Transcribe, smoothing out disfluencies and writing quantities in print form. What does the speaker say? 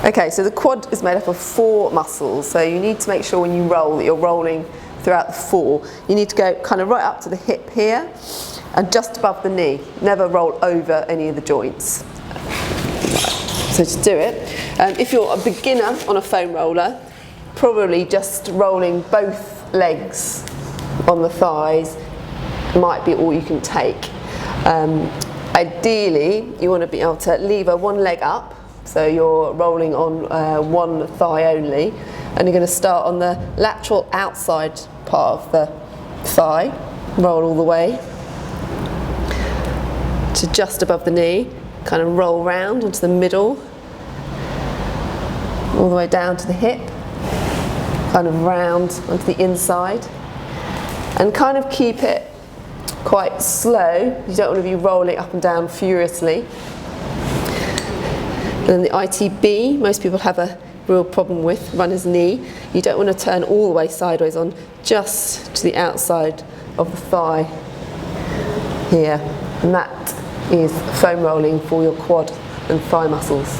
Okay, so the quad is made up of 4 muscles, so you need to make sure when you roll that you're rolling throughout the 4. You need to go kind of right up to the hip here and just above the knee. Never roll over any of the joints. So to do it, if you're a beginner on a foam roller, probably just rolling both legs on the thighs might be all you can take. Ideally, you want to be able to lever one leg up, so you're rolling on one thigh only, and you're going to start on the lateral outside part of the thigh, roll all the way to just above the knee, kind of roll round into the middle, all the way down to the hip, kind of round onto the inside, and kind of keep it quite slow. You don't want to be rolling up and down furiously. And then the ITB, most people have a real problem with, runner's knee. You don't want to turn all the way sideways on, just to the outside of the thigh here. And that is foam rolling for your quad and thigh muscles.